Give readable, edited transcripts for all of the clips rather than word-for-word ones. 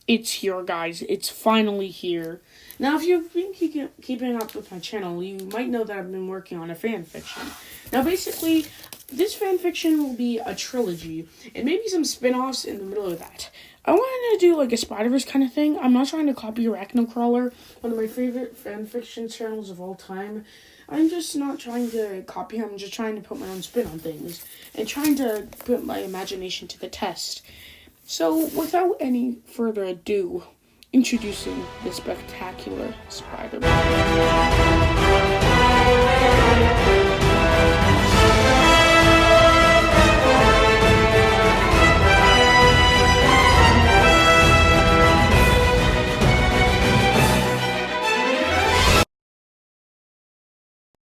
It's here, guys. It's finally here. Now, if you've been keeping up with my channel, you might know that I've been working on a fan fiction. Now, basically, this fan fiction will be a trilogy, and maybe some spin-offs in the middle of that. I wanted to do like a Spider-Verse kind of thing. I'm not trying to copy Arachnocrawler, one of my favorite fan fiction channels of all time. I'm just not trying to copy him. I'm just trying to put my own spin on things and trying to put my imagination to the test. So, without any further ado, introducing the spectacular Spider-Man.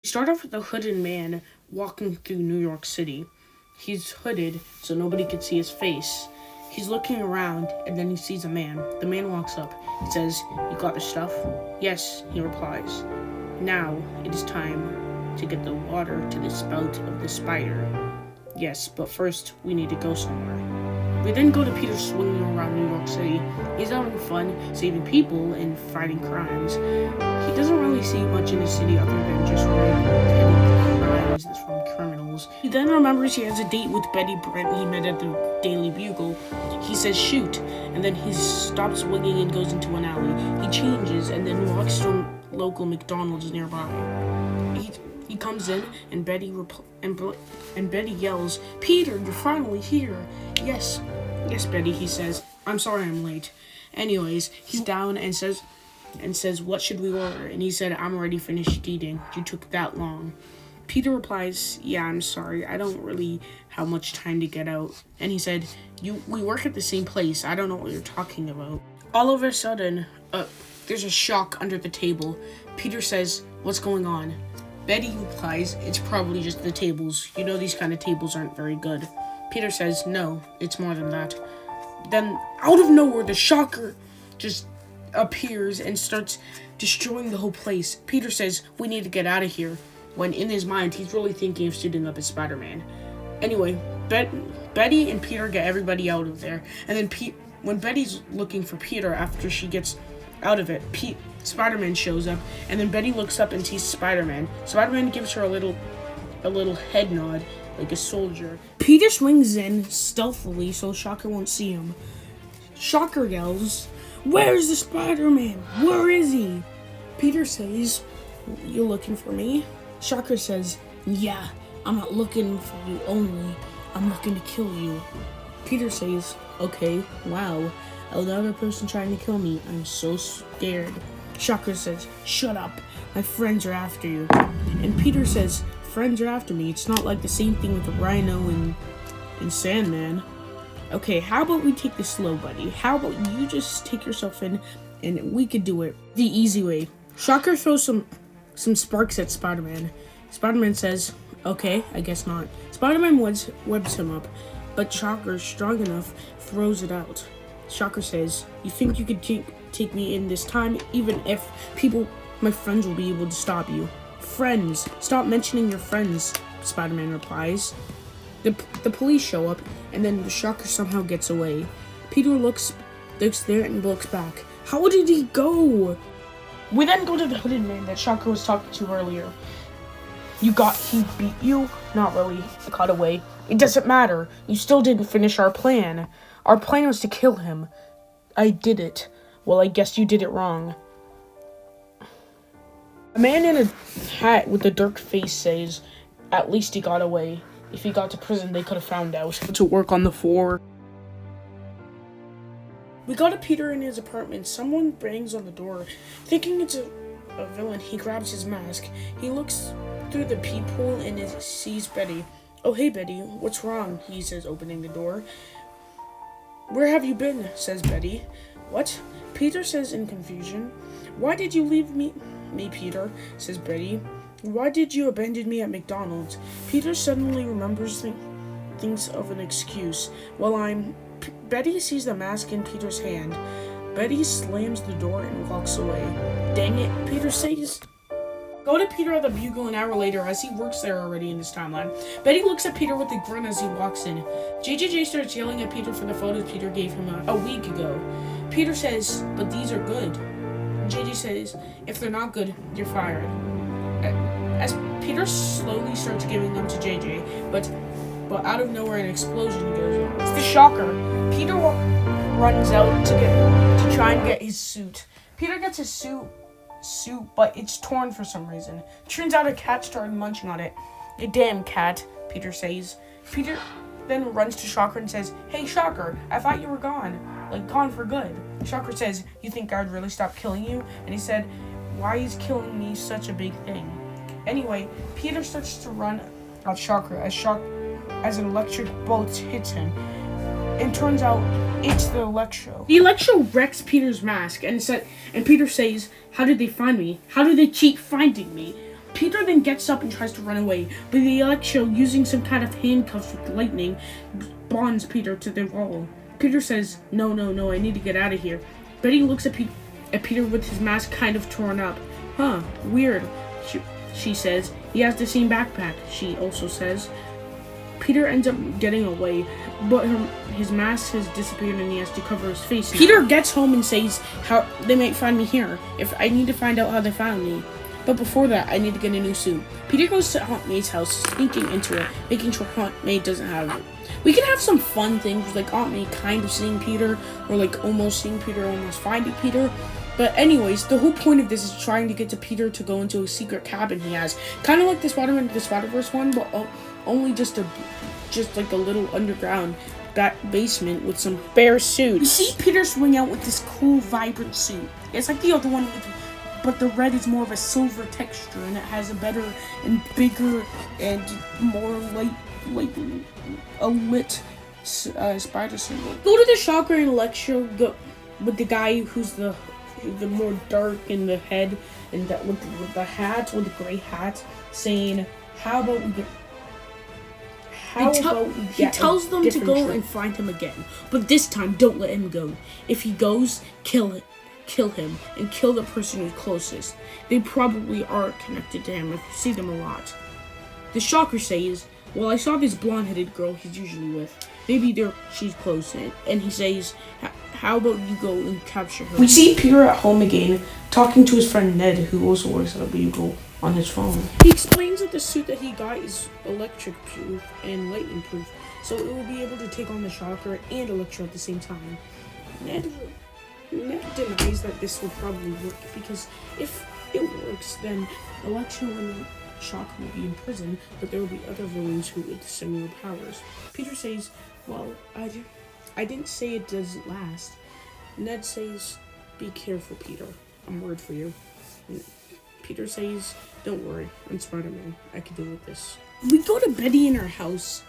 We start off with a hooded man walking through New York City. He's hooded so nobody can see his face. He's looking around, and then he sees a man. The man walks up. He says, "You got the stuff?" "Yes," he replies. "Now, it is time to get the water to the spout of the spider." "Yes, but first, we need to go somewhere." We then go to Peter swinging around New York City. He's having fun, saving people, and fighting crimes. He doesn't really see much in the city other than just petty crimes from criminals. He then remembers he has a date with Betty Brent he met at the Daily Bugle. He says shoot, and then he stops swinging and goes into an alley. He changes and then walks to a local McDonald's nearby. He comes in, and Betty yells, "Peter, you're finally here." Yes, Betty," he says. "I'm sorry I'm late." Anyways, he's down and says, "What should we order?" And he said, "I'm already finished eating. You took that long." Peter replies, "Yeah, I'm sorry. I don't really have much time to get out." And he said, We work at the same place. I don't know what you're talking about." All of a sudden, there's a shock under the table. Peter says, "What's going on?" Betty replies, "It's probably just the tables. You know these kind of tables aren't very good." Peter says, "No, it's more than that." Then, out of nowhere, the shocker just appears and starts destroying the whole place. Peter says, "We need to get out of here," when in his mind, he's really thinking of suiting up as Spider-Man. Anyway, Betty and Peter get everybody out of there, and then when Betty's looking for Peter after she gets out of it, Spider-Man shows up, and then Betty looks up and sees Spider-Man. Spider-Man gives her a little head nod, like a soldier. Peter swings in stealthily so Shocker won't see him. Shocker yells, "Where's the Spider-Man? Where is he?" Peter says, "You looking for me?" Shocker says, "Yeah, I'm not looking for you only. I'm looking to kill you." Peter says, "Okay, wow. Another person trying to kill me. I'm so scared." Shocker says, "Shut up. My friends are after you." And Peter says, "Friends are after me? It's not like the same thing with the Rhino and Sandman." "Okay, how about we take this slow, buddy? How about you just take yourself in and we could do it the easy way." Shocker throws some sparks at Spider-Man. Spider-Man says, "Okay, I guess not." Spider-Man webs him up, but Shocker, strong enough, throws it out. Shocker says, "You think you could take me in this time, even if my friends will be able to stop you?" "Friends, stop mentioning your friends," Spider-Man replies. The police show up, and then the Shocker somehow gets away. Peter looks there and looks back. How did he go? We then go to the hooded man that Shocker was talking to earlier. He beat you?" "Not really. I got away." "It doesn't matter. You still didn't finish our plan. Our plan was to kill him." "I did it." "Well, I guess you did it wrong." A man in a hat with a dark face says, "At least he got away. If he got to prison, they could have found out." To work on the floor. We go to Peter in his apartment. Someone bangs on the door. Thinking it's a villain, he grabs his mask. He looks through the peephole and sees Betty. "Oh, hey, Betty. What's wrong?" he says, opening the door. "Where have you been?" says Betty. "What?" Peter says in confusion. "Why did you leave me, Peter?" says Betty. "Why did you abandon me at McDonald's?" Peter suddenly remembers thinks of an excuse. Betty sees the mask in Peter's hand. Betty slams the door and walks away. "Dang it," Peter says. Go to Peter at the Bugle an hour later as he works there already in this timeline. Betty looks at Peter with a grin as he walks in. JJJ starts yelling at Peter for the photos Peter gave him a week ago. Peter says, but these are good. JJ says, if they're not good, you're fired. As Peter slowly starts giving them to JJ, but out of nowhere an explosion goes off. It's the shocker. Peter runs out to try and get his suit. Peter gets his suit, but it's torn for some reason. Turns out a cat started munching on it. You damn cat, Peter says. Peter then runs to Shocker and says, hey Shocker, I thought you were gone. Like gone for good. Shocker says, you think I'd really stop killing you? And he said, why is killing me such a big thing? Anyway, Peter starts to run at Shocker as an electric bolt hits him. And turns out it's the Electro. The Electro wrecks Peter's mask and Peter says, how did they find me? How did they keep finding me? Peter then gets up and tries to run away, but the Electro, using some kind of handcuffs with lightning, bonds Peter to the wall. Peter says, no, I need to get out of here. Betty looks at Peter with his mask kind of torn up. Huh, weird, she says. He has the same backpack, she also says. Peter ends up getting away, but his mask has disappeared and he has to cover his face now. Peter gets home and says how they might find me here. If I need to find out how they found me. But before that, I need to get a new suit. Peter goes to Aunt May's house, sneaking into it, making sure Aunt May doesn't have it. We can have some fun things, like Aunt May kind of seeing Peter, or like almost seeing Peter, almost finding Peter. But anyways, the whole point of this is trying to get to Peter to go into a secret cabin he has. Kind of like the Spiderman, the Spider-Verse one, but only just like a little underground back basement with some bare suits. You see Peter swing out with this cool, vibrant suit. It's like the other one, but the red is more of a silver texture, and it has a better and bigger and more a lit spider symbol. Go to the Shocker and Electro with the guy who's the more dark in the head and that with the hat, with the gray hat, saying, how about we get... He tells them to go and find him again, but this time don't let him go. If he goes, kill him and kill the person who's closest. They probably are connected to him if you see them a lot. The Shocker says, well, I saw this blonde-headed girl he's usually with. Maybe she's close. And he says, how about you go and capture her? We see Peter at home again, talking to his friend Ned, who also works at a bugle, on his phone. He explains that the suit that he got is electric proof and lightning proof, so it will be able to take on the Shocker and Electro at the same time. Ned denies that this will probably work, because if it works, then Electro and Shocker will be in prison, but there will be other villains who with similar powers. Peter says, well, I didn't say it doesn't last. Ned says, be careful, Peter. I'm worried for you. Peter says, don't worry, I'm Spider-Man. I can deal with this. We go to Betty in her house,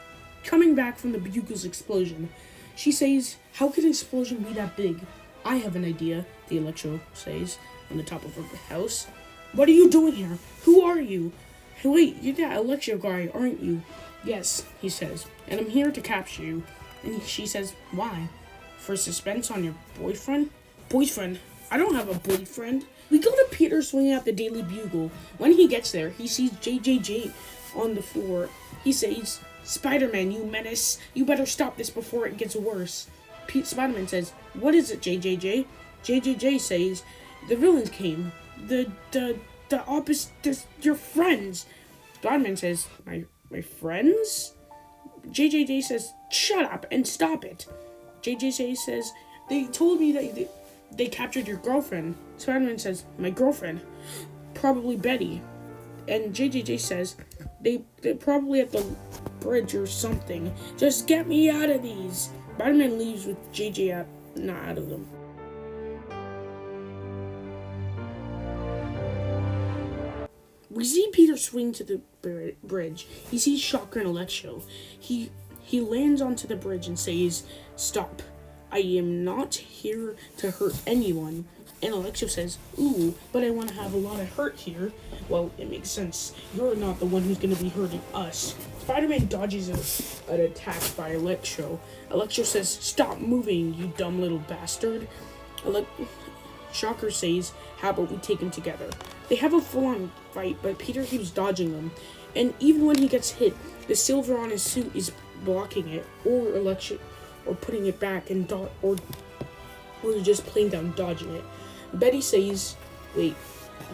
coming back from the bugle's explosion. She says, how could an explosion be that big? I have an idea, the Electro says, on the top of her house. What are you doing here? Who are you? Hey, wait, you're that Electro guy, aren't you? Yes, he says, and I'm here to capture you. And she says, why? For suspense on your boyfriend? Boyfriend? I don't have a boyfriend. We go to Peter swinging out the Daily Bugle. When he gets there, he sees JJJ on the floor. He says, Spider-Man, you menace. You better stop this before it gets worse. Spider-Man says, what is it, JJJ? JJJ says, the villains came. The opposite, your friends. Spider-Man says, my friends? JJJ says, shut up and stop it. JJJ says, they told me that they captured your girlfriend. Spider-Man says, my girlfriend? Probably Betty. And JJJ says, they're probably at the bridge or something. Just get me out of these. Spider-Man leaves with JJ not out of them. We see Peter swing to the bridge. He sees Shocker and Electro. He lands onto the bridge and says, stop. I am not here to hurt anyone. And Electro says, ooh, but I want to have a lot of hurt here. Well, it makes sense. You're not the one who's going to be hurting us. Spider-Man dodges an attack by Electro. Electro says, stop moving, you dumb little bastard. Shocker says, how about we take him together? They have a full-on fight, but Peter keeps dodging them. And even when he gets hit, the silver on his suit is blocking it, or putting it back, and was just plain down dodging it. Betty says, wait,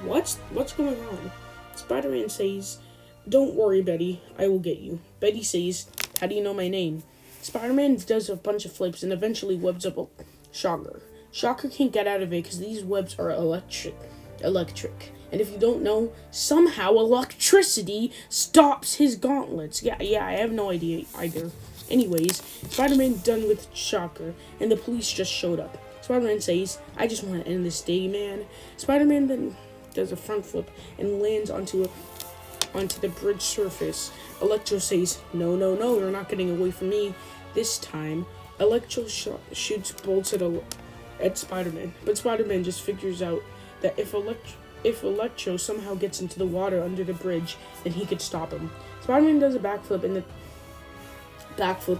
what's going on? Spider-Man says, don't worry, Betty, I will get you. Betty says, how do you know my name? Spider-Man does a bunch of flips and eventually webs up a Shocker. Shocker can't get out of it because these webs are electric. And if you don't know, somehow electricity stops his gauntlets. Yeah, I have no idea either. Anyways, Spider-Man done with Shocker, and the police just showed up. Spider-Man says, I just want to end this day, man. Spider-Man then does a front flip and lands onto the bridge surface. Electro says, no, you're not getting away from me. This time, Electro shoots bolts at Spider-Man, but Spider-Man just figures out that if Electro somehow gets into the water under the bridge, then he could stop him. Spider-Man does a backflip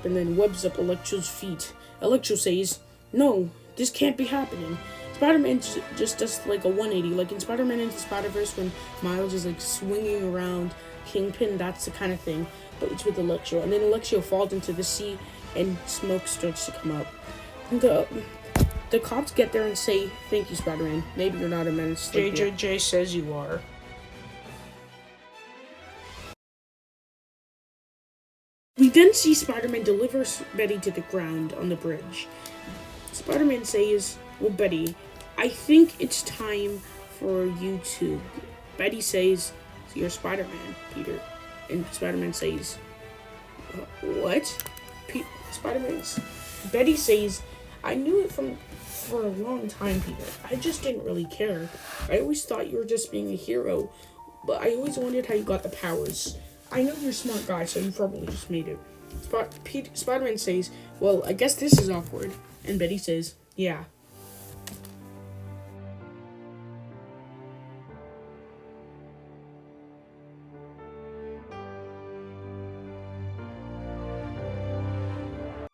and then webs up Electro's feet. Electro says, no, this can't be happening. Spider-Man just does like a 180, like in Spider-Man Into the Spider-Verse when Miles is like swinging around Kingpin, that's the kind of thing, but it's with Electro. And then Electro falls into the sea and smoke starts to come up. The cops get there and say, thank you, Spider-Man. Maybe you're not a menace. JJJ says you are. We then see Spider-Man deliver Betty to the ground on the bridge. Spider-Man says, well, Betty, I think it's time for you to... Betty says, you're Spider-Man, Peter. And Spider-Man says, what? Betty says, I knew it for a long time, Peter. I just didn't really care. I always thought you were just being a hero, but I always wondered how you got the powers. I know you're a smart guy, so you probably just made it. Spider-Man says, well, I guess this is awkward. And Betty says, yeah.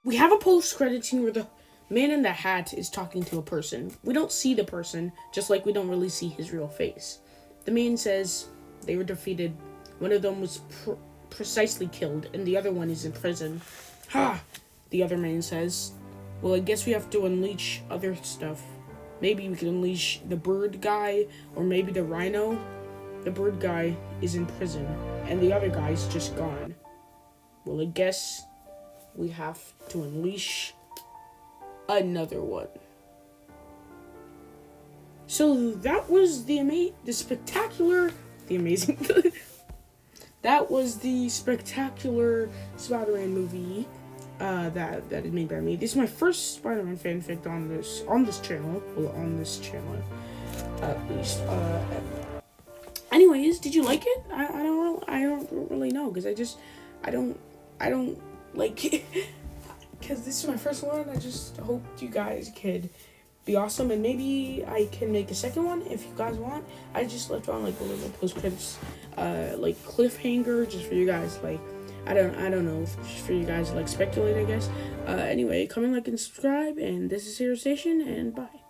We have a post-credit scene where the man in the hat is talking to a person. We don't see the person, just like we don't really see his real face. The man says they were defeated. One of them was precisely killed, and the other one is in prison. Ha! The other man says, well, I guess we have to unleash other stuff. Maybe we can unleash the bird guy, or maybe the rhino. The bird guy is in prison, and the other guy's just gone. Well, I guess we have to unleash another one. So that was that was the spectacular Spider-Man movie that is made by me. This is my first Spider-Man fanfic on this channel. Well, on this channel, at least. Anyways, did you like it? I don't really know because I don't like it because this is my first one. I just hope you guys could be awesome, and maybe I can make a second one if you guys want. I just left on like a little post credits like cliffhanger just for you guys, like I don't know, just for you guys to like speculate, I guess. Anyway, comment, like, and subscribe, and this is Hero Station, and bye.